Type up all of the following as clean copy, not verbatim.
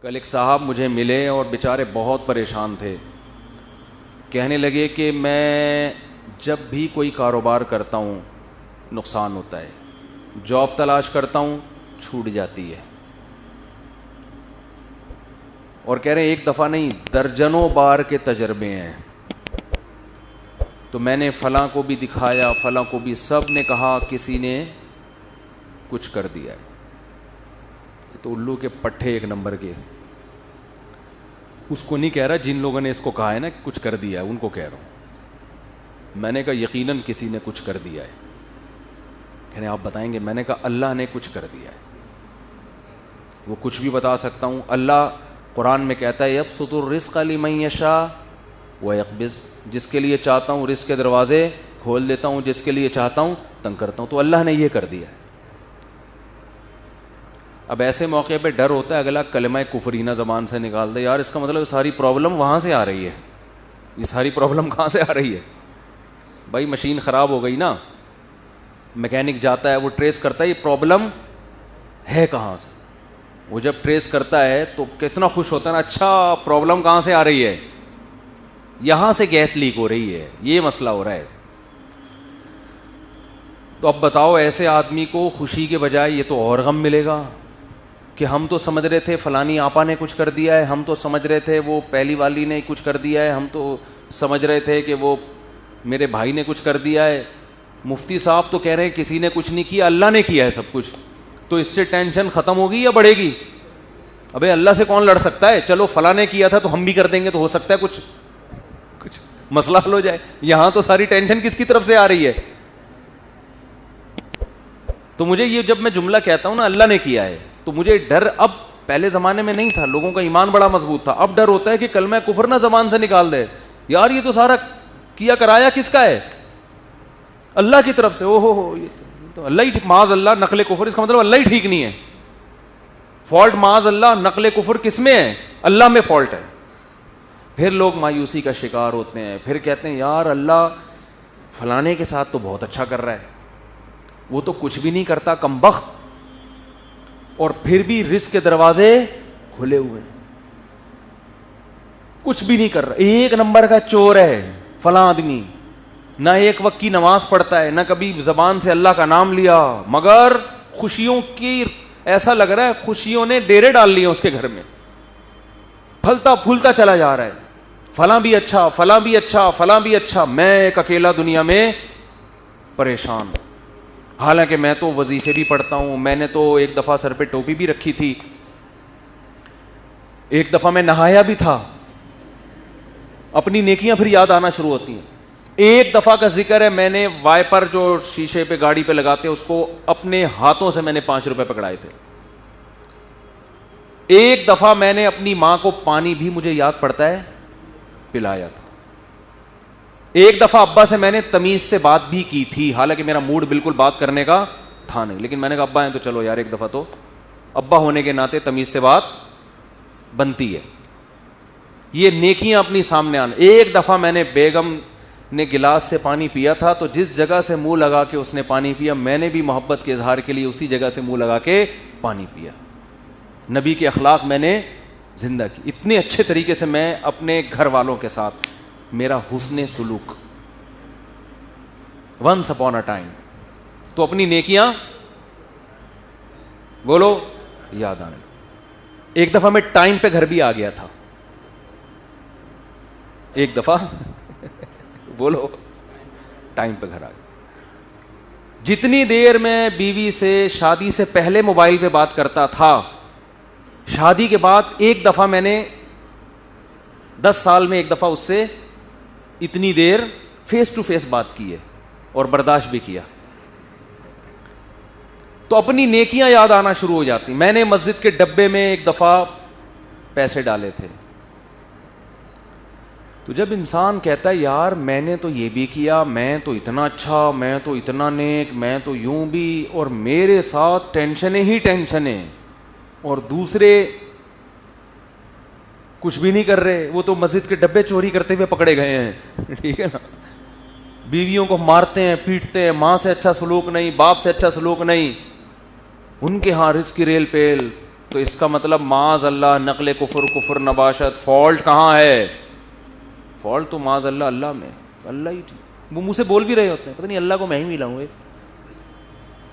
کل ایک صاحب مجھے ملے اور بیچارے بہت پریشان تھے. کہنے لگے کہ میں جب بھی کوئی کاروبار کرتا ہوں نقصان ہوتا ہے, جاب تلاش کرتا ہوں چھوٹ جاتی ہے, اور کہہ رہے ہیں ایک دفعہ نہیں درجنوں بار کے تجربے ہیں. تو میں نے فلاں کو بھی دکھایا, فلاں کو بھی, سب نے کہا کسی نے کچھ کر دیا ہے. تو الو کے پٹھے ایک نمبر کے. اس کو نہیں کہہ رہا جن لوگوں نے اس کو کہا ہے نا کچھ کر دیا ہے, ان کو کہہ رہا ہوں. میں نے کہا یقیناً کسی نے کچھ کر دیا ہے. کہنے آپ بتائیں گے؟ میں نے کہا اللہ نے کچھ کر دیا ہے. وہ کچھ بھی بتا سکتا ہوں. اللہ قرآن میں کہتا ہے یبسط الرزق لمن یشاء ویقبض, جس کے لیے چاہتا ہوں رزق کے دروازے کھول دیتا ہوں, جس کے لیے چاہتا ہوں تنگ کرتا ہوں. تو اللہ نے یہ کر دیا ہے. اب ایسے موقع پہ ڈر ہوتا ہے اگلا کلمہ کفرینہ زبان سے نکال دے, یار اس کا مطلب ساری پرابلم وہاں سے آ رہی ہے. یہ ساری پرابلم کہاں سے آ رہی ہے؟ بھائی مشین خراب ہو گئی نا, میکینک جاتا ہے وہ ٹریس کرتا ہے یہ پرابلم ہے کہاں سے. وہ جب ٹریس کرتا ہے تو کتنا خوش ہوتا ہے نا, اچھا پرابلم کہاں سے آ رہی ہے, یہاں سے گیس لیک ہو رہی ہے, یہ مسئلہ ہو رہا ہے. تو اب بتاؤ ایسے آدمی کو خوشی کے بجائے یہ تو اور غم ملے گا کہ ہم تو سمجھ رہے تھے فلانی آپا نے کچھ کر دیا ہے, ہم تو سمجھ رہے تھے وہ پہلی والی نے کچھ کر دیا ہے, ہم تو سمجھ رہے تھے کہ وہ میرے بھائی نے کچھ کر دیا ہے. مفتی صاحب تو کہہ رہے ہیں کسی نے کچھ نہیں کیا, اللہ نے کیا ہے سب کچھ. تو اس سے ٹینشن ختم ہوگی یا بڑھے گی؟ ابے اللہ سے کون لڑ سکتا ہے؟ چلو فلاں نے کیا تھا تو ہم بھی کر دیں گے, تو ہو سکتا ہے کچھ مسئلہ حل ہو جائے. یہاں تو ساری ٹینشن کس کی طرف سے آ رہی ہے؟ تو مجھے یہ جب میں جملہ کہتا ہوں نا اللہ نے کیا ہے, تو مجھے ڈر اب, پہلے زمانے میں نہیں تھا, لوگوں کا ایمان بڑا مضبوط تھا. اب ڈر ہوتا ہے کہ کلمہ کفر نہ زبان سے نکال دے, یار یہ تو سارا کیا کرایا کس کا ہے؟ اللہ کی طرف سے. او ہو یہ تو اللہ ہی, معاذ اللہ نقل کفر, اس کا مطلب اللہ ہی ٹھیک نہیں ہے. فالٹ معاذ اللہ نقل کفر کس میں ہے؟ اللہ میں فالٹ ہے. پھر لوگ مایوسی کا شکار ہوتے ہیں, پھر کہتے ہیں یار اللہ فلانے کے ساتھ تو بہت اچھا کر رہا ہے, وہ تو کچھ بھی نہیں کرتا کمبخت, اور پھر بھی رزق کے دروازے کھلے ہوئے ہیں, کچھ بھی نہیں کر رہا, ایک نمبر کا چور ہے فلاں آدمی, نہ ایک وقت کی نماز پڑھتا ہے, نہ کبھی زبان سے اللہ کا نام لیا, مگر خوشیوں کی ایسا لگ رہا ہے خوشیوں نے ڈیرے ڈال لیے اس کے گھر میں, پھلتا پھولتا چلا جا رہا ہے. فلاں بھی اچھا, فلاں بھی اچھا, فلاں بھی اچھا, میں ایک اکیلا دنیا میں پریشان. حالانکہ میں تو وظیفے بھی پڑھتا ہوں, میں نے تو ایک دفعہ سر پہ ٹوپی بھی رکھی تھی, ایک دفعہ میں نہایا بھی تھا. اپنی نیکیاں پھر یاد آنا شروع ہوتی ہیں. ایک دفعہ کا ذکر ہے, میں نے وائپر جو شیشے پہ گاڑی پہ لگاتے اس کو اپنے ہاتھوں سے میں نے 5 روپے پکڑائے تھے. ایک دفعہ میں نے اپنی ماں کو پانی بھی مجھے یاد پڑتا ہے پلایا تھا. ایک دفعہ ابا سے میں نے تمیز سے بات بھی کی تھی, حالانکہ میرا موڈ بالکل بات کرنے کا تھا نہیں, لیکن میں نے کہا ابا ہیں تو چلو یار ایک دفعہ تو ابا ہونے کے ناطے تمیز سے بات بنتی ہے. یہ نیکیاں اپنی سامنے آنا. ایک دفعہ میں نے بیگم نے گلاس سے پانی پیا تھا, تو جس جگہ سے منہ لگا کے اس نے پانی پیا, میں نے بھی محبت کے اظہار کے لیے اسی جگہ سے منہ لگا کے پانی پیا. نبی کے اخلاق میں نے زندہ کی. اتنے اچھے طریقے سے میں اپنے گھر والوں کے ساتھ, میرا حسن سلوک ونس اپون اے ٹائم. تو اپنی نیکیاں بولو یاد آنے. ایک دفعہ میں ٹائم پہ گھر بھی آ گیا تھا, ایک دفعہ بولو ٹائم پہ گھر آ گیا. جتنی دیر میں بیوی سے شادی سے پہلے موبائل پہ بات کرتا تھا, شادی کے بعد ایک دفعہ میں نے 10 سال میں ایک دفعہ اس سے اتنی دیر فیس ٹو فیس بات کی ہے, اور برداشت بھی کیا. تو اپنی نیکیاں یاد آنا شروع ہو جاتی. میں نے مسجد کے ڈبے میں ایک دفعہ پیسے ڈالے تھے, تو جب انسان کہتا ہے یار میں نے تو یہ بھی کیا, میں تو اتنا اچھا, میں تو اتنا نیک, میں تو یوں بھی, اور میرے ساتھ ٹینشنیں ہی ٹینشنیں, اور دوسرے کچھ بھی نہیں کر رہے, وہ تو مسجد کے ڈبے چوری کرتے ہوئے پکڑے گئے ہیں. ٹھیک ہے نا, بیویوں کو مارتے ہیں, پیٹتے ہیں, ماں سے اچھا سلوک نہیں, باپ سے اچھا سلوک نہیں, ان کے ہاں رزق کی ریل پیل, تو اس کا مطلب معاذ اللہ نقل کفر، کفر نباشت، فالٹ کہاں ہے؟ فالٹ تو معاذ اللہ اللہ میں، اللہ ہی وہ منہ سے بول بھی رہے ہوتے ہیں پتہ نہیں اللہ کو میں ہی ملا ہوں۔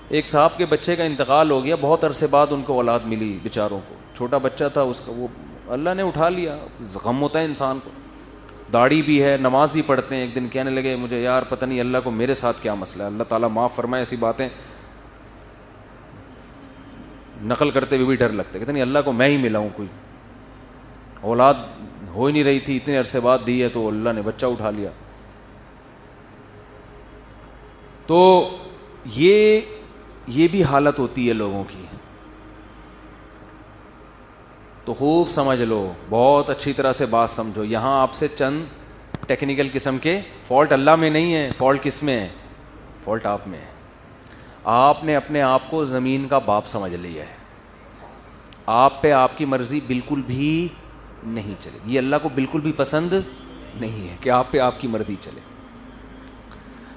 ایک صاحب کے بچے کا انتقال ہو گیا، بہت عرصے بعد ان کو اولاد ملی بیچاروں کو، چھوٹا بچہ تھا اس کا، وہ اللہ نے اٹھا لیا، غم ہوتا ہے انسان کو، داڑھی بھی ہے، نماز بھی پڑھتے ہیں۔ ایک دن کہنے لگے مجھے یار پتہ نہیں اللہ کو میرے ساتھ کیا مسئلہ ہے، اللہ تعالیٰ معاف فرمائے، ایسی باتیں نقل کرتے ہوئے بھی ڈر لگتا ہے، کہتے نہیں اللہ کو میں ہی ملا ہوں، کوئی اولاد ہو ہی نہیں رہی تھی، اتنے عرصے بعد دی ہے تو اللہ نے بچہ اٹھا لیا۔ تو یہ بھی حالت ہوتی ہے لوگوں کی، تو خوب سمجھ لو، بہت اچھی طرح سے بات سمجھو۔ یہاں آپ سے چند ٹیکنیکل قسم کے فالٹ اللہ میں نہیں ہے، فالٹ کس میں ہے؟ فالٹ آپ میں ہے۔ آپ نے اپنے آپ کو زمین کا باپ سمجھ لیا ہے، آپ پہ آپ کی مرضی بالکل بھی نہیں چلے، یہ اللہ کو بالکل بھی پسند نہیں ہے کہ آپ پہ آپ کی مرضی چلے۔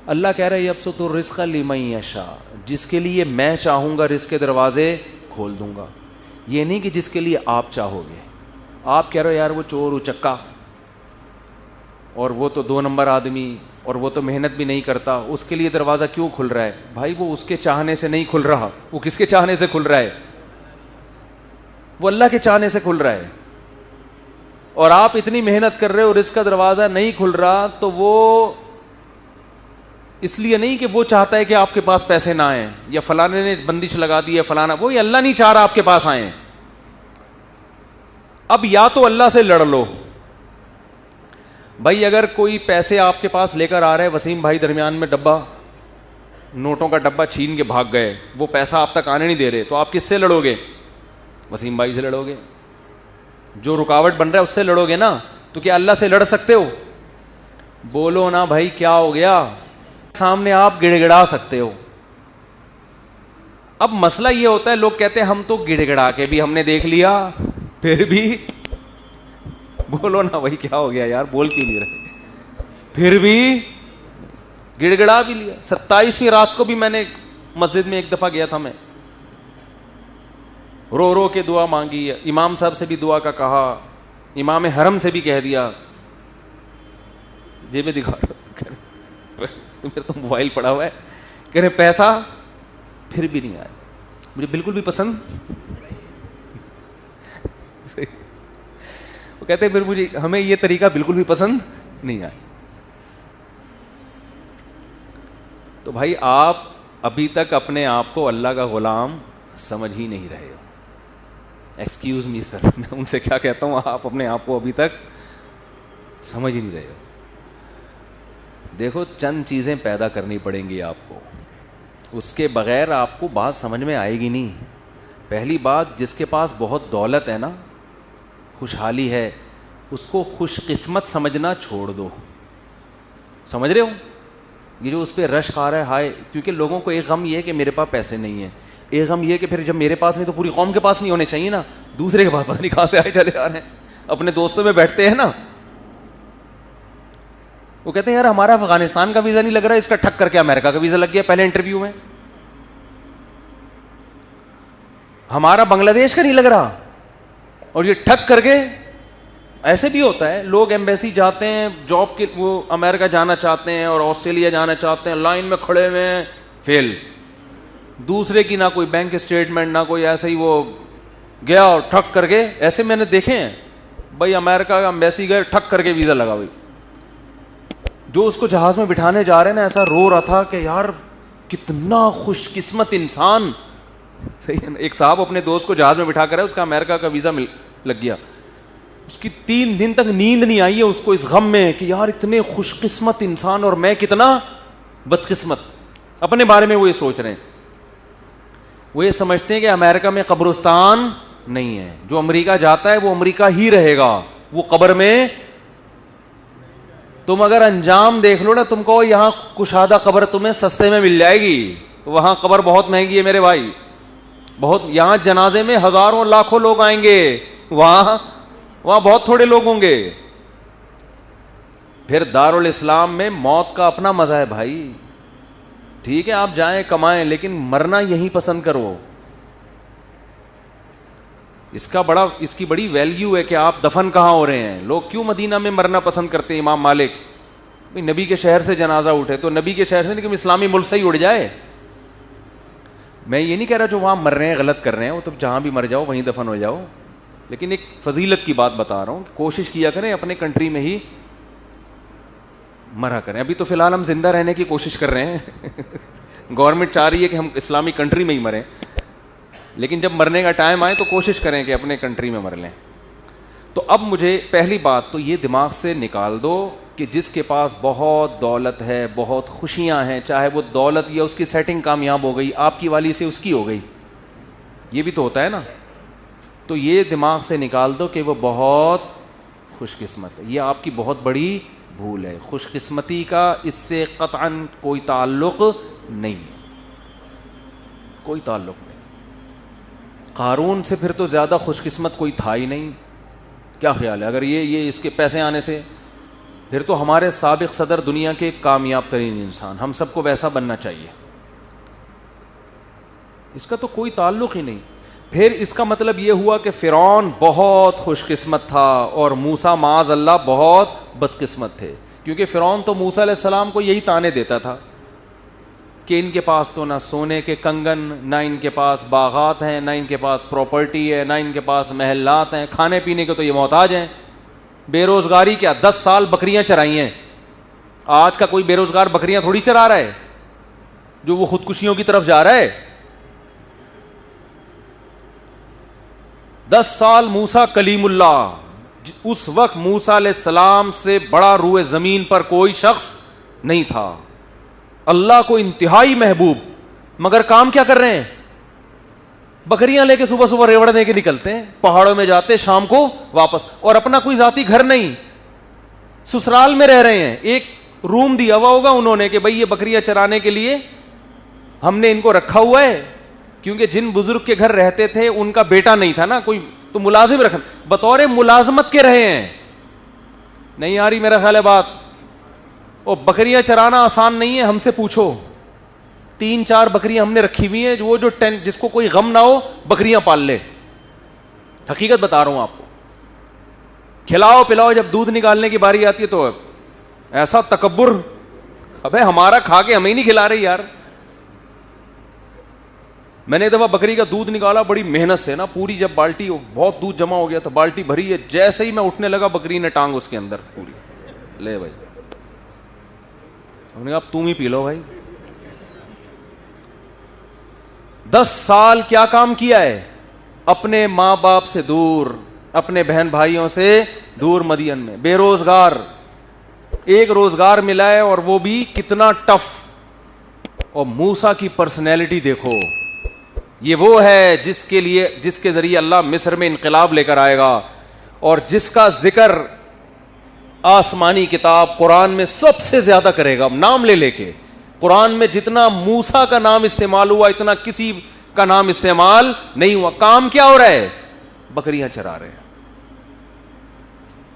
اللہ کہہ رہا ہے یبسط الرزق لمن یشاء، جس کے لیے میں چاہوں گا رزق کے دروازے کھول دوں گا، یہ نہیں کہ جس کے لیے آپ چاہو گے۔ آپ کہہ رہے ہو یار وہ چور اچکا اور وہ تو 2 نمبر آدمی اور وہ تو محنت بھی نہیں کرتا، اس کے لیے دروازہ کیوں کھل رہا ہے؟ بھائی وہ اس کے چاہنے سے نہیں کھل رہا، وہ کس کے چاہنے سے کھل رہا ہے؟ وہ اللہ کے چاہنے سے کھل رہا ہے۔ اور آپ اتنی محنت کر رہے ہو، رزق کا دروازہ نہیں کھل رہا، تو وہ اس لیے نہیں کہ وہ چاہتا ہے کہ آپ کے پاس پیسے نہ آئیں یا فلانے نے بندش لگا دی ہے فلانا، وہ یہ اللہ نہیں چاہ رہا آپ کے پاس آئیں۔ اب یا تو اللہ سے لڑ لو بھائی، اگر کوئی پیسے آپ کے پاس لے کر آ رہے ہیں، وسیم بھائی درمیان میں ڈبہ نوٹوں کا ڈبہ چھین کے بھاگ گئے، وہ پیسہ آپ تک آنے نہیں دے رہے، تو آپ کس سے لڑو گے؟ وسیم بھائی سے لڑو گے۔ جو رکاوٹ بن رہا ہے اس سے لڑو گے نا، تو کیا اللہ سے لڑ سکتے ہو؟ بولو نا بھائی کیا ہو گیا؟ سامنے آپ گڑ گڑا سکتے ہو۔ اب مسئلہ یہ ہوتا ہے، لوگ کہتے ہیں ہم تو گڑ گڑا کے بھی ہم نے دیکھ لیا، پھر بھی بولو نا بھائی کیا ہو گیا یار، بول کیوں نہیں رہے؟ پھر بھی گڑ گڑا بھی لیا۔ 27ویں رات کو بھی میں نے مسجد میں ایک دفعہ گیا تھا، میں رو رو کے دعا مانگی، امام صاحب سے بھی دعا کا کہا، امام حرم سے بھی کہہ دیا، جیبیں دکھا پھر تو موبائل پڑا ہوا ہے، کہہ رہے پیسہ، پھر بھی نہیں آیا، مجھے بالکل بھی پسند وہ کہتے ہیں پھر مجھے ہمیں یہ طریقہ بالکل بھی پسند نہیں آیا۔ تو بھائی آپ ابھی تک اپنے آپ کو اللہ کا غلام سمجھ ہی نہیں رہے ہو۔ ایکسکیوز می سر، میں ان سے کیا کہتا ہوں، آپ اپنے آپ کو ابھی تک سمجھ ہی نہیں رہے ہو۔ دیکھو چند چیزیں پیدا کرنی پڑیں گی آپ کو، اس کے بغیر آپ کو بات سمجھ میں آئے گی نہیں۔ پہلی بات، جس کے پاس بہت دولت ہے نا، خوشحالی ہے، اس کو خوش قسمت سمجھنا چھوڑ دو۔ سمجھ رہے ہو؟ یہ جو اس پہ رشک آ رہا ہے ہائے، کیونکہ لوگوں کو ایک غم یہ ہے کہ میرے پاس پیسے نہیں ہیں، ایک غم یہ کہ پھر جب میرے پاس نہیں تو پوری قوم کے پاس نہیں ہونے چاہیے نا، دوسرے کے پاس پتہ نہیں کہاں سے آئے چلے آ رہے ہیں۔ اپنے دوستوں میں بیٹھتے ہیں نا، وہ کہتے ہیں یار ہمارا افغانستان کا ویزا نہیں لگ رہا، اس کا ٹھک کر کے امریکہ کا ویزا لگ گیا پہلے انٹرویو میں، ہمارا بنگلہ دیش کا نہیں لگ رہا، اور یہ ٹھک کر کے۔ ایسے بھی ہوتا ہے، لوگ ایمبیسی جاتے ہیں جاب کے، وہ امریکہ جانا چاہتے ہیں اور آسٹریلیا جانا چاہتے ہیں، لائن میں کھڑے ہوئے ہیں، فیل، دوسرے کی نہ کوئی بینک اسٹیٹمنٹ نہ کوئی، ایسے ہی وہ گیا اور ٹھک کر کے۔ ایسے میں نے دیکھے ہیں بھائی، امریکہ کا ایمبیسی گئے، ٹھک کر کے ویزا لگا بھائی۔ جو اس کو جہاز میں بٹھانے جا رہے ہیں نا، ایسا رو رہا تھا کہ یار کتنا خوش قسمت انسان، صحیح ہے نا۔ ایک صاحب اپنے دوست کو جہاز میں بٹھا کر ہے، اس کا امریکہ کا ویزا لگ گیا، اس کی 3 دن تک نیند نہیں آئی ہے اس کو، اس غم میں کہ یار اتنے خوش قسمت انسان اور میں کتنا بدقسمت۔ اپنے بارے میں وہ یہ سوچ رہے ہیں، وہ یہ سمجھتے ہیں کہ امریکہ میں قبرستان نہیں ہے، جو امریکہ جاتا ہے وہ امریکہ ہی رہے گا، وہ قبر میں۔ تم اگر انجام دیکھ لو نا، تم کہو یہاں کشادہ قبر تمہیں سستے میں مل جائے گی، وہاں قبر بہت مہنگی ہے میرے بھائی، بہت، یہاں جنازے میں ہزاروں لاکھوں لوگ آئیں گے، وہاں بہت تھوڑے لوگ ہوں گے۔ پھر دارالاسلام میں موت کا اپنا مزہ ہے بھائی، ٹھیک ہے آپ جائیں کمائیں، لیکن مرنا یہیں پسند کرو۔ اس کی بڑی ویلیو ہے کہ آپ دفن کہاں ہو رہے ہیں. لوگ کیوں مدینہ میں مرنا پسند کرتے ہیں؟ امام مالک نبی کے شہر سے جنازہ اٹھے تو نبی کے شہر سے نہیں کہ اسلامی ملک سے ہی اڑ جائے. میں یہ نہیں کہہ رہا جو وہاں مر رہے ہیں غلط کر رہے ہیں, وہ تو جہاں بھی مر جاؤ وہیں دفن ہو جاؤ, لیکن ایک فضیلت کی بات بتا رہا ہوں کہ کوشش کیا کریں اپنے کنٹری میں ہی مرا کریں. ابھی تو فی الحال ہم زندہ رہنے کی کوشش کر رہے ہیں, گورنمنٹ چاہ رہی ہے کہ ہم اسلامی کنٹری میں ہی مریں, لیکن جب مرنے کا ٹائم آئے تو کوشش کریں کہ اپنے کنٹری میں مر لیں. تو اب مجھے پہلی بات تو یہ دماغ سے نکال دو کہ جس کے پاس بہت دولت ہے, بہت خوشیاں ہیں, چاہے وہ دولت یا اس کی سیٹنگ کامیاب ہو گئی, آپ کی والی سے اس کی ہو گئی, یہ بھی تو ہوتا ہے نا, تو یہ دماغ سے نکال دو کہ وہ بہت خوش قسمت ہے. یہ آپ کی بہت بڑی بھول ہے. خوش قسمتی کا اس سے قطعاً کوئی تعلق نہیں ہے, کوئی تعلق نہیں. قارون سے پھر تو زیادہ خوش قسمت کوئی تھا ہی نہیں. کیا خیال ہے؟ اگر یہ اس کے پیسے آنے سے, پھر تو ہمارے سابق صدر دنیا کے کامیاب ترین انسان, ہم سب کو ویسا بننا چاہیے. اس کا تو کوئی تعلق ہی نہیں. پھر اس کا مطلب یہ ہوا کہ فرعون بہت خوش قسمت تھا اور موسیٰ معاذ اللہ بہت بدقسمت تھے, کیونکہ فرعون تو موسیٰ علیہ السلام کو یہی تانے دیتا تھا کہ ان کے پاس تو نہ سونے کے کنگن, نہ ان کے پاس باغات ہیں, نہ ان کے پاس پراپرٹی ہے, نہ ان کے پاس محلات ہیں, کھانے پینے کے تو یہ محتاج ہیں. بے روزگاری کیا 10 سال بکریاں چرائی ہیں. آج کا کوئی بے روزگار بکریاں تھوڑی چرا رہا ہے جو وہ خودکشیوں کی طرف جا رہا ہے. 10 سال موسیٰ کلیم اللہ, اس وقت موسیٰ علیہ السلام سے بڑا روئے زمین پر کوئی شخص نہیں تھا, اللہ کو انتہائی محبوب, مگر کام کیا کر رہے ہیں؟ بکریاں لے کے صبح صبح ریوڑ دے کے نکلتے ہیں, پہاڑوں میں جاتے, شام کو واپس, اور اپنا کوئی ذاتی گھر نہیں, سسرال میں رہ رہے ہیں. ایک روم دیا ہوا ہوگا انہوں نے کہ بھئی یہ بکریاں چرانے کے لیے ہم نے ان کو رکھا ہوا ہے, کیونکہ جن بزرگ کے گھر رہتے تھے ان کا بیٹا نہیں تھا نا کوئی, تو ملازم رکھنا, بطور ملازمت کے رہے ہیں. نہیں آ رہی میرا خیال ہے بات؟ اور بکریاں چرانا آسان نہیں ہے, ہم سے پوچھو. 3-4 بکریاں ہم نے رکھی ہوئی ہیں, وہ جو جس کو کوئی غم نہ ہو بکریاں پال لے. حقیقت بتا رہا ہوں آپ کو. کھلاؤ پلاؤ, جب دودھ نکالنے کی باری آتی ہے تو ایسا تکبر, ابے ہمارا کھا کے ہمیں نہیں کھلا رہی یار. میں نے ایک دفعہ بکری کا دودھ نکالا بڑی محنت سے نا, پوری جب بالٹی, بہت دودھ جمع ہو گیا تھا, بالٹی بھری ہے, جیسے ہی میں اٹھنے لگا بکری نے ٹانگ اس کے اندر پوری, لے بھائی. ہم نے کہا اب تم ہی پی لو بھائی. 10 سال کیا کام کیا ہے؟ اپنے ماں باپ سے دور, اپنے بہن بھائیوں سے دور, مدین میں بے روزگار. ایک روزگار ملا ہے اور وہ بھی کتنا ٹف. اور موسیٰ کی پرسنالٹی دیکھو, یہ وہ ہے جس کے ذریعے اللہ مصر میں انقلاب لے کر آئے گا, اور جس کا ذکر آسمانی کتاب قرآن میں سب سے زیادہ کرے گا, نام لے لے کے. قرآن میں جتنا موسیٰ کا نام استعمال ہوا اتنا کسی کا نام استعمال نہیں ہوا. کام کیا ہو رہا ہے؟ بکریاں چرا رہے ہیں.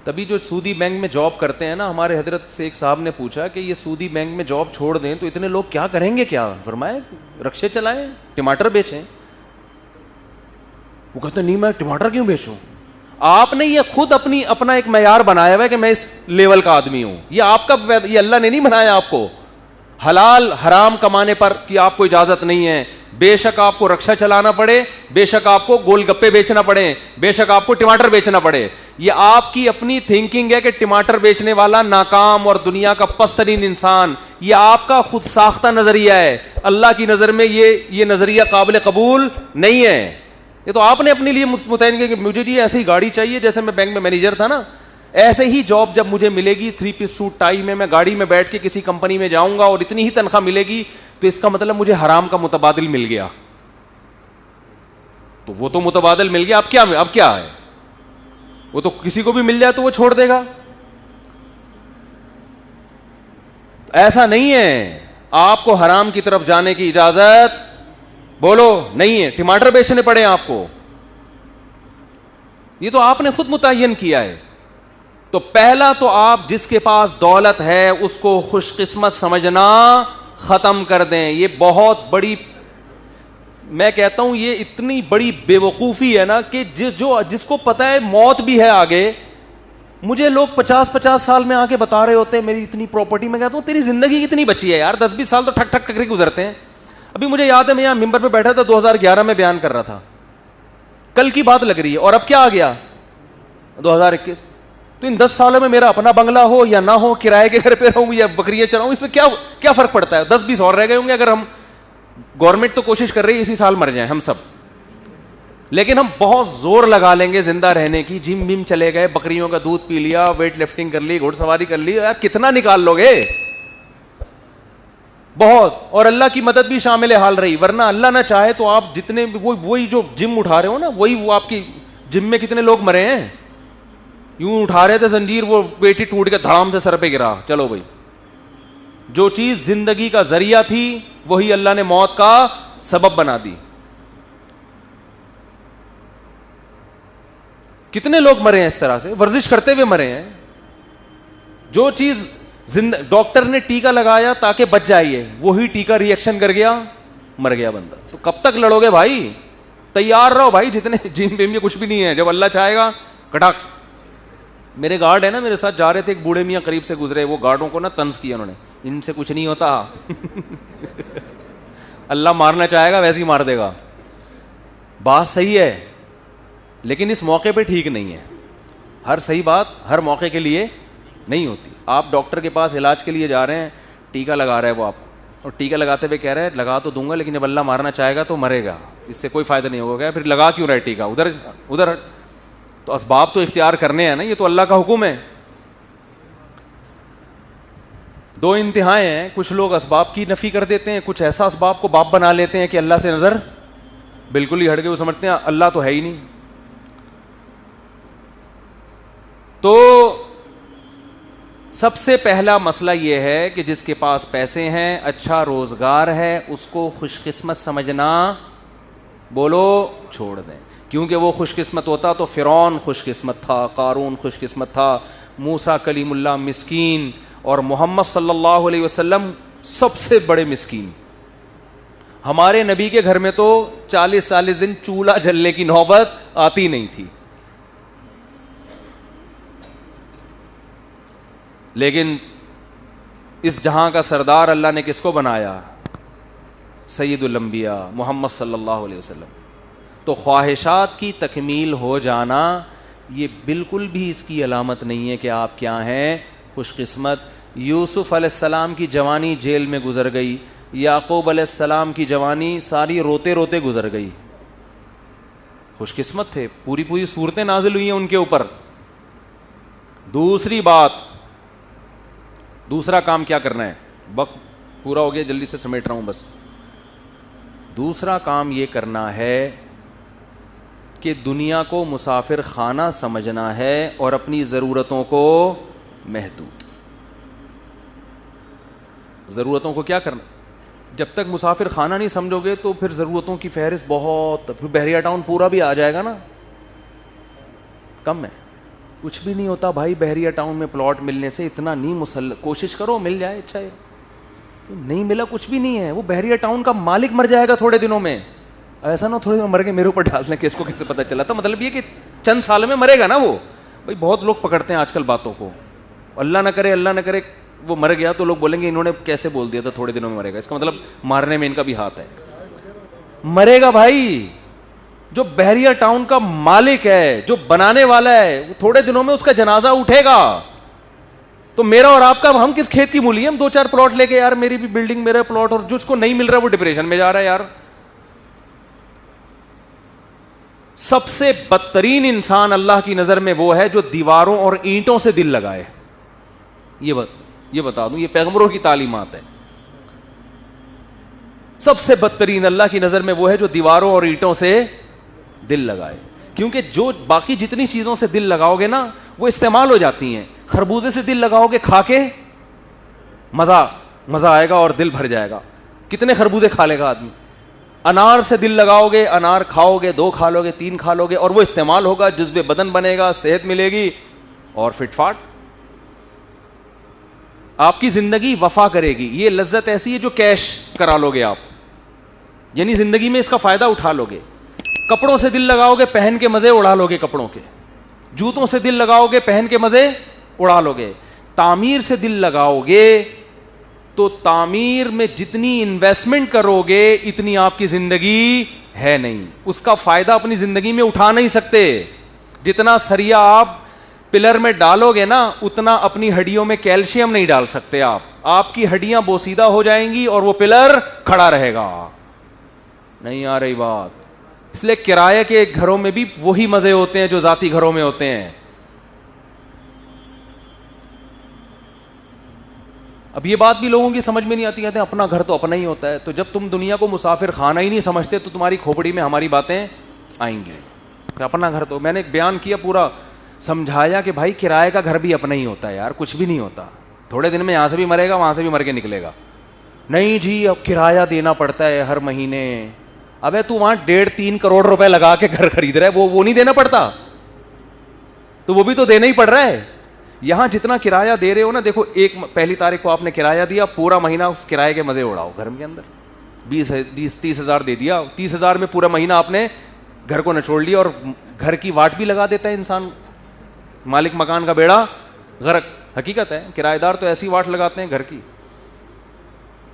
تبھی جو سودی بینک میں جاب کرتے ہیں نا, ہمارے حضرت سے ایک صاحب نے پوچھا کہ یہ سودی بینک میں جاب چھوڑ دیں تو اتنے لوگ کیا کریں گے؟ کیا فرمائے, رکشے چلائیں, ٹماٹر بیچیں. وہ کہتے ہیں نہیں میں ٹماٹر کیوں بیچوں. آپ نے یہ خود اپنا ایک معیار بنایا ہوا ہے کہ میں اس لیول کا آدمی ہوں. یہ آپ کا, یہ اللہ نے نہیں بنایا آپ کو. حلال حرام کمانے پر کی آپ کو اجازت نہیں ہے. بے شک آپ کو رکشا چلانا پڑے, بے شک آپ کو گول گپے بیچنا پڑے, بے شک آپ کو ٹماٹر بیچنا پڑے. یہ آپ کی اپنی تھنکنگ ہے کہ ٹماٹر بیچنے والا ناکام اور دنیا کا پست ترین انسان. یہ آپ کا خود ساختہ نظریہ ہے. اللہ کی نظر میں یہ نظریہ قابل قبول نہیں ہے. یہ تو آپ نے اپنے لیے متعین کیا کہ مجھے جی ایسی گاڑی چاہیے, جیسے میں بینک میں مینیجر تھا نا, ایسے ہی جاب جب مجھے ملے گی 3 پیس سوٹ ٹائی میں گاڑی میں بیٹھ کے کسی کمپنی میں جاؤں گا اور اتنی ہی تنخواہ ملے گی, تو اس کا مطلب مجھے حرام کا متبادل مل گیا. تو وہ تو متبادل مل گیا, اب کیا ہے؟ وہ تو کسی کو بھی مل جائے تو وہ چھوڑ دے گا. ایسا نہیں ہے. آپ کو حرام کی طرف جانے کی اجازت بولو نہیں ہے. ٹماٹر بیچنے پڑے آپ کو, یہ تو آپ نے خود متعین کیا ہے. تو پہلا تو آپ جس کے پاس دولت ہے اس کو خوش قسمت سمجھنا ختم کر دیں. یہ بہت بڑی میں کہتا ہوں یہ اتنی بڑی بے وقوفی ہے نا کہ جس کو پتا ہے موت بھی ہے آگے. مجھے لوگ 50 سال میں آ کے بتا رہے ہوتے ہیں میری اتنی پراپرٹی. میں کہتا ہوں تیری زندگی کتنی بچی ہے یار, 10-20 سال تو ٹھک ٹھک ٹک گزرتے ہیں. ابھی مجھے یاد ہے میں یہاں ممبر پہ بیٹھا تھا 2011 میں بیان کر رہا تھا, کل کی بات لگ رہی ہے, اور اب کیا آ گیا 2021. تو ان 10 سالوں میں میرا اپنا بنگلہ ہو یا نہ ہو, کرائے کے گھر پہ رہوں یا بکریاں چلاؤں, اس میں کیا فرق پڑتا ہے؟ 10-20 اور رہ گئے ہوں گے. اگر ہم گورنمنٹ تو کوشش کر رہی ہے اسی سال مر جائیں ہم سب, لیکن ہم بہت زور لگا لیں گے زندہ رہنے کی. جم بم چلے گئے, بکریوں کا دودھ پی لیا, ویٹ لفٹنگ کر لی, گھوڑ سواری کر لی, یار کتنا نکال لو گے؟ بہت. اور اللہ کی مدد بھی شامل حال رہی, ورنہ اللہ نہ چاہے تو آپ جتنے وہی جو جم اٹھا رہے ہو نا, وہی وہ آپ کی جم میں کتنے لوگ مرے ہیں. یوں اٹھا رہے تھے زنجیر, وہ پیٹی ٹوٹ کے دھڑام سے سر پہ گرا. چلو بھائی, جو چیز زندگی کا ذریعہ تھی وہی اللہ نے موت کا سبب بنا دی. کتنے لوگ مرے ہیں اس طرح سے, ورزش کرتے ہوئے مرے ہیں. جو چیز ڈاکٹر نے ٹیکا لگایا تاکہ بچ جائیے, وہی ٹیکا ری ایکشن کر گیا, مر گیا بندہ. تو کب تک لڑو گے بھائی؟ تیار رہو بھائی, جتنے جم بیم کچھ بھی نہیں ہے, جب اللہ چاہے گا کٹاک. میرے گارڈ ہے نا, میرے ساتھ جا رہے تھے, ایک بوڑھے میاں قریب سے گزرے, وہ گارڈوں کو نا طنز کیا انہوں نے, ان سے کچھ نہیں ہوتا اللہ مارنا چاہے گا ویسے ہی مار دے گا. بات صحیح ہے, لیکن اس موقع پہ ٹھیک نہیں ہے. ہر صحیح بات ہر موقع کے لیے نہیں ہوتی. آپ ڈاکٹر کے پاس علاج کے لیے جا رہے ہیں, ٹیکا لگا رہا ہے وہ آپ, اور ٹیکا لگاتے ہوئے کہہ رہے ہیں لگا تو دوں گا لیکن جب اللہ مارنا چاہے گا تو مرے گا, اس سے کوئی فائدہ نہیں ہوگا. پھر لگا کیوں رہے ٹیکا ادھر؟ تو اسباب تو اختیار کرنے ہیں نا, یہ تو اللہ کا حکم ہے. دو انتہائیں ہیں, کچھ لوگ اسباب کی نفی کر دیتے ہیں, کچھ ایسا اسباب کو باپ بنا لیتے ہیں کہ اللہ سے نظر بالکل ہی ہٹ گئے, وہ سمجھتے ہیں اللہ تو ہے ہی نہیں. تو سب سے پہلا مسئلہ یہ ہے کہ جس کے پاس پیسے ہیں, اچھا روزگار ہے, اس کو خوش قسمت سمجھنا بولو چھوڑ دیں. کیونکہ وہ خوش قسمت ہوتا تو فرعون خوش قسمت تھا, قارون خوش قسمت تھا, موسیٰ کلیم اللہ مسکین, اور محمد صلی اللہ علیہ وسلم سب سے بڑے مسکین. ہمارے نبی کے گھر میں تو 40 دن چولہا جلنے کی نوبت آتی نہیں تھی. لیکن اس جہاں کا سردار اللہ نے کس کو بنایا؟ سید الانبیاء محمد صلی اللہ علیہ وسلم. تو خواہشات کی تکمیل ہو جانا یہ بالکل بھی اس کی علامت نہیں ہے کہ آپ کیا ہیں, خوش قسمت. یوسف علیہ السلام کی جوانی جیل میں گزر گئی, یعقوب علیہ السلام کی جوانی ساری روتے روتے گزر گئی, خوش قسمت تھے, پوری صورتیں نازل ہوئی ہیں ان کے اوپر. دوسری بات, دوسرا کام کیا کرنا ہے, وقت پورا ہو گیا جلدی سے سمیٹ رہا ہوں بس. دوسرا کام یہ کرنا ہے کہ دنیا کو مسافر خانہ سمجھنا ہے اور اپنی ضرورتوں کو محدود. ضرورتوں کو کیا کرنا, جب تک مسافر خانہ نہیں سمجھو گے تو پھر ضرورتوں کی فہرست بہت, پھر بحریہ ٹاؤن پورا بھی آ جائے گا نا, کم ہے, کچھ بھی نہیں ہوتا بھائی. بحریہ ٹاؤن میں پلاٹ ملنے سے اتنا نہیں, کوشش کرو مل جائے, اچھا ہے, نہیں ملا کچھ بھی نہیں ہے. وہ بحریہ ٹاؤن کا مالک مر جائے گا تھوڑے دنوں میں, ایسا نہ تھوڑے دنوں مر کے میرے اوپر ڈال لیں کہ اس کو کیسے پتہ چلا تھا. مطلب یہ کہ چند سال میں مرے گا نا وہ. بھائی بہت لوگ پکڑتے ہیں آج کل باتوں کو, اللہ نہ کرے وہ مر گیا تو لوگ بولیں گے انہوں نے کیسے بول دیا تھا تھوڑے دنوں میں مرے گا, اس کا مطلب مارنے میں ان کا بھی ہاتھ ہے. مرے گا بھائی. جو بحریہ ٹاؤن کا مالک ہے, جو بنانے والا ہے, وہ تھوڑے دنوں میں اس کا جنازہ اٹھے گا. تو میرا اور آپ کا, ہم کس کھیت کی مولی, ہم 2-4 پلاٹ لے کے یار میری بھی بلڈنگ میرا پلاٹ, اور جس کو نہیں مل رہا وہ ڈپریشن میں جا رہا ہے یار. سب سے بدترین انسان اللہ کی نظر میں وہ ہے جو دیواروں اور اینٹوں سے دل لگائے. یہ بتا دوں, یہ پیغمبروں کی تعلیمات ہے. سب سے بدترین اللہ کی نظر میں وہ ہے جو دیواروں اور اینٹوں سے دل لگائے. کیونکہ جو باقی جتنی چیزوں سے دل لگاؤ گے نا وہ استعمال ہو جاتی ہیں. خربوزے سے دل لگاؤ گے, کھا کے مزہ آئے گا اور دل بھر جائے گا, کتنے خربوزے کھا لے گا آدمی. انار سے دل لگاؤ گے, انار کھاؤ گے, 2 کھا لو گے, 3 کھا لو گے, اور وہ استعمال ہوگا, جذب بدن بنے گا, صحت ملے گی اور فٹ فاٹ. آپ کی زندگی وفا کرے گی. یہ لذت ایسی ہے جو کیش کرا لو گے آپ. یعنی زندگی میں اس کا فائدہ اٹھا لو گے. کپڑوں سے دل لگاؤ گے, پہن کے مزے اڑا لو گے کپڑوں کے. جوتوں سے دل لگاؤ گے, پہن کے مزے اڑا لو گے. تعمیر سے دل لگاؤ گے تو تعمیر میں جتنی انویسٹمنٹ کرو گے اتنی آپ کی زندگی ہے نہیں, اس کا فائدہ اپنی زندگی میں اٹھا نہیں سکتے. جتنا سریا آپ پلر میں ڈالو گے نا اتنا اپنی ہڈیوں میں کیلشیم نہیں ڈال سکتے آپ کی ہڈیاں بوسیدہ ہو جائیں گی اور وہ پلر کھڑا رہے گا. نہیں آ رہی بات؟ اس لیے کرایہ کے گھروں میں بھی وہی مزے ہوتے ہیں جو ذاتی گھروں میں ہوتے ہیں. اب یہ بات بھی لوگوں کی سمجھ میں نہیں آتی, کہتے ہیں اپنا گھر تو اپنا ہی ہوتا ہے. تو جب تم دنیا کو مسافر خانہ ہی نہیں سمجھتے تو تمہاری کھوپڑی میں ہماری باتیں آئیں گی. اپنا گھر تو میں نے ایک بیان کیا, پورا سمجھایا کہ بھائی کرائے کا گھر بھی اپنا ہی ہوتا ہے یار, کچھ بھی نہیں ہوتا. تھوڑے دن میں یہاں سے بھی مرے گا, وہاں سے بھی مر کے نکلے گا. نہیں جی اب کرایہ دینا پڑتا ہے ہر مہینے. ابے تو وہاں 1.5-3 کروڑ روپے لگا کے گھر خرید رہا ہے, وہ نہیں دینا پڑتا؟ تو وہ بھی تو دینا ہی پڑ رہا ہے. یہاں جتنا کرایہ دے رہے ہو نا, دیکھو ایک پہلی تاریخ کو آپ نے کرایہ دیا, پورا مہینہ اس کرایے کے مزے اڑاؤ گھر کے اندر. 20-30 ہزار دے دیا, 30 ہزار میں پورا مہینہ آپ نے گھر کو نچوڑ لیا. اور گھر کی واٹ بھی لگا دیتا ہے انسان, مالک مکان کا بیڑا غرق. حقیقت ہے, کرایہ دار تو ایسی واٹ لگاتے ہیں گھر کی,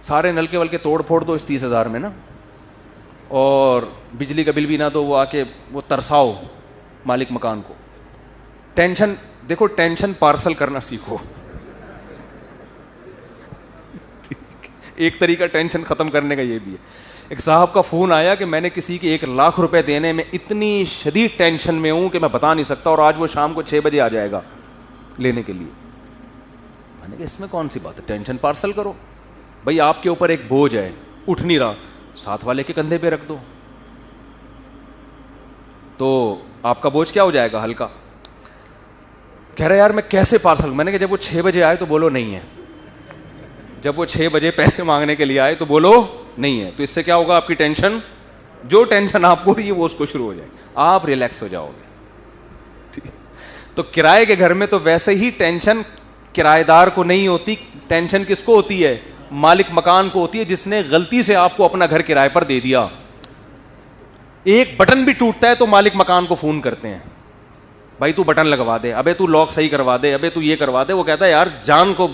سارے نلکے ولکے توڑ پھوڑ دو اس 30 ہزار میں نا, اور بجلی کا بل بھی نہ دو, وہ آ کے وہ ترساؤ مالک مکان کو. ٹینشن دیکھو, ٹینشن پارسل کرنا سیکھو. ایک طریقہ ٹینشن ختم کرنے کا یہ بھی ہے. ایک صاحب کا فون آیا کہ میں نے کسی کے 1 لاکھ روپے دینے میں اتنی شدید ٹینشن میں ہوں کہ میں بتا نہیں سکتا, اور آج وہ شام کو 6 بجے آ جائے گا لینے کے لیے. میں نے کہا اس میں کون سی بات ہے, ٹینشن پارسل کرو. بھائی آپ کے اوپر ایک بوجھ ہے, اٹھ نہیں رہا, ساتھ والے کے کندھے پہ رکھ دو, تو آپ کا بوجھ کیا ہو جائے گا, ہلکا. کہہ رہے یار میں کیسے پارسل. میں نے کہا جب وہ 6 بجے آئے تو بولو نہیں ہے, جب وہ 6 بجے پیسے مانگنے کے لیے آئے تو بولو نہیں ہے. تو اس سے کیا ہوگا, آپ کی ٹینشن, جو ٹینشن آپ کو رہی ہے وہ اس کو شروع ہو جائے, آپ ریلیکس ہو جاؤ گے. تو کرائے کے گھر میں تو ویسے ہی ٹینشن کرایہ دار کو نہیں ہوتی, ٹینشن کس کو ہوتی ہے, مالک مکان کو ہوتی ہے, جس نے غلطی سے آپ کو اپنا گھر کرائے پر دے دیا. ایک بٹن بھی ٹوٹتا ہے تو مالک مکان کو فون کرتے ہیں, بھائی تو بٹن لگوا دے, ابے تو لاک صحیح کروا دے, ابے تو یہ کروا دے. وہ کہتا ہے یار جان کو,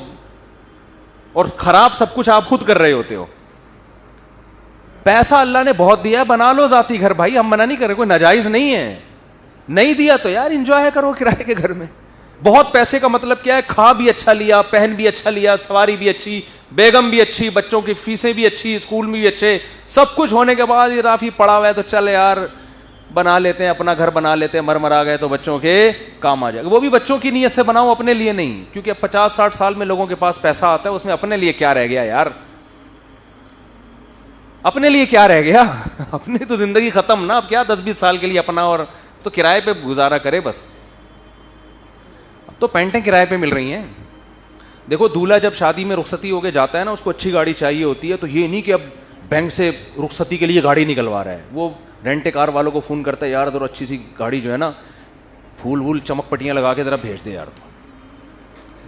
اور خراب سب کچھ آپ خود کر رہے ہوتے ہو. پیسہ اللہ نے بہت دیا ہے, بنا لو ذاتی گھر بھائی, ہم منع نہیں کر رہے, کوئی ناجائز نہیں ہے. نہیں دیا تو یار انجوائے کرو کرائے کے گھر میں. بہت پیسے کا مطلب کیا ہے, کھا بھی اچھا لیا, پہن بھی اچھا لیا, سواری بھی اچھی, بیگم بھی اچھی, بچوں کی فیسیں بھی اچھی, اسکول میں بھی اچھے, سب کچھ ہونے کے بعد یہ رافی پڑا ہوا ہے تو چل یار بنا لیتے ہیں اپنا گھر, بنا لیتے ہیں, مر آ گئے تو بچوں کے کام آ جائے گا. وہ بھی بچوں کی نیت سے بناؤ, اپنے لیے نہیں, کیونکہ اب 50-60 سال میں لوگوں کے پاس پیسہ آتا ہے, اس میں اپنے لیے کیا رہ گیا یار, اپنے لیے کیا رہ گیا, اپنی تو زندگی ختم نا. اب کیا 10-20 سال کے لیے اپنا, اور تو کرائے پہ گزارا کرے بس. اب تو پینٹیں کرائے پہ مل رہی ہیں. دیکھو دولہا جب شادی میں رخصتی ہو کے جاتا ہے نا, اس کو اچھی گاڑی چاہیے ہوتی ہے, تو یہ نہیں کہ اب بینک سے رخصتی کے لیے گاڑی نکلوا رہا ہے, وہ رینٹ کار والوں کو فون کرتا ہے, یار ذرا اچھی سی گاڑی جو ہے نا, پھول وول چمک پٹیاں لگا کے ذرا بھیج دے یار. تو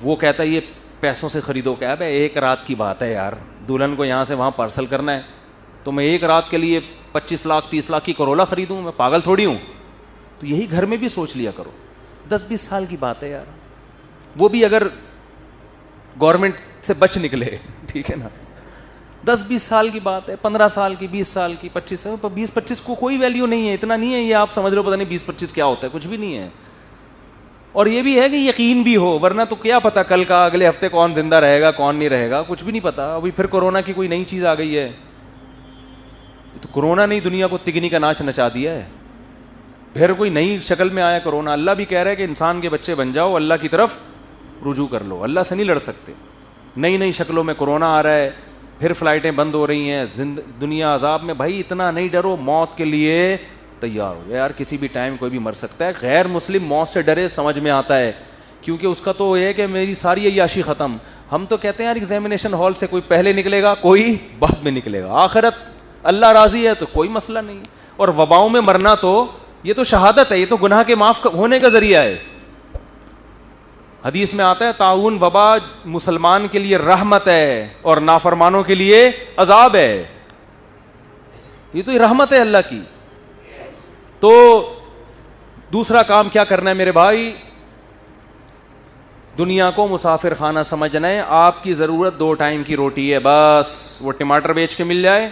وہ کہتا ہے یہ پیسوں سے خریدو. کیا ہے, ایک رات کی بات ہے یار, دلہن کو یہاں سے وہاں پارسل کرنا ہے, تو میں ایک رات کے لیے 25 لاکھ 30 لاکھ کی کرولا خریدوں, میں پاگل تھوڑی ہوں. تو یہی گھر میں بھی سوچ لیا کرو, 10-20 سال کی بات ہے یار, وہ بھی اگر گورنمنٹ سے بچ نکلے, ٹھیک ہے نا, 10-20 سال کی بات ہے, 15 سال کی, 20 سال کی, 25 کو کوئی ویلیو نہیں ہے, اتنا نہیں ہے. یہ آپ سمجھ لو پتہ نہیں 20-25 کیا ہوتا ہے, کچھ بھی نہیں ہے. اور یہ بھی ہے کہ یقین بھی ہو, ورنہ تو کیا پتا کل کا, اگلے ہفتے کون زندہ رہے گا کون نہیں رہے گا, کچھ بھی نہیں پتا. ابھی پھر کورونا کی کوئی نئی چیز آ گئی ہے, تو کورونا نے دنیا کو تگنی کا ناچ نچا دیا ہے. پھر کوئی نئی شکل میں آیا کورونا. اللہ بھی کہہ رہا ہے کہ انسان کے بچے بن جاؤ, اللہ کی طرف رجوع کر لو, اللہ سے نہیں لڑ سکتے. نئی شکلوں میں کورونا آ رہا ہے, پھر فلائٹیں بند ہو رہی ہیں, دنیا عذاب میں. بھائی اتنا نہیں ڈرو, موت کے لیے تیار ہو یار, کسی بھی ٹائم کوئی بھی مر سکتا ہے. غیر مسلم موت سے ڈرے, سمجھ میں آتا ہے, کیونکہ اس کا تو یہ ہے کہ میری ساری عیاشی ختم. ہم تو کہتے ہیں یار ایگزامینیشن ہال سے کوئی پہلے نکلے گا, کوئی بعد میں نکلے گا, آخرت اللہ راضی ہے تو کوئی مسئلہ نہیں. اور وباؤں میں مرنا تو یہ تو شہادت ہے, یہ تو گناہ کے معاف ہونے کا ذریعہ ہے. حدیث میں آتا ہے طاعون وبا مسلمان کے لیے رحمت ہے اور نافرمانوں کے لیے عذاب ہے. یہ تو رحمت ہے اللہ کی. تو دوسرا کام کیا کرنا ہے میرے بھائی؟ دنیا کو مسافر خانہ سمجھنا ہے. آپ کی ضرورت 2 ٹائم کی روٹی ہے بس. وہ ٹماٹر بیچ کے مل جائے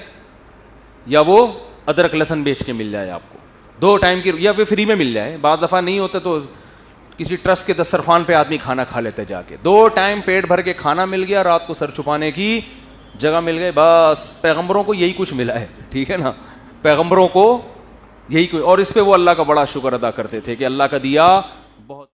یا وہ ادرک لہسن بیچ کے مل جائے آپ کو. 2 ٹائم کی, یا پھر فری میں مل جائے. بعض دفعہ نہیں ہوتا تو کسی ٹرسٹ کے دسترخوان پہ آدمی کھانا کھا لیتے جا کے. 2 ٹائم پیٹ بھر کے کھانا مل گیا, رات کو سر چھپانے کی جگہ مل گئی, بس. پیغمبروں کو یہی کچھ ملا ہے, ٹھیک ہے نا, پیغمبروں کو یہی کوئی. اور اس پہ وہ اللہ کا بڑا شکر ادا کرتے تھے کہ اللہ کا دیا بہت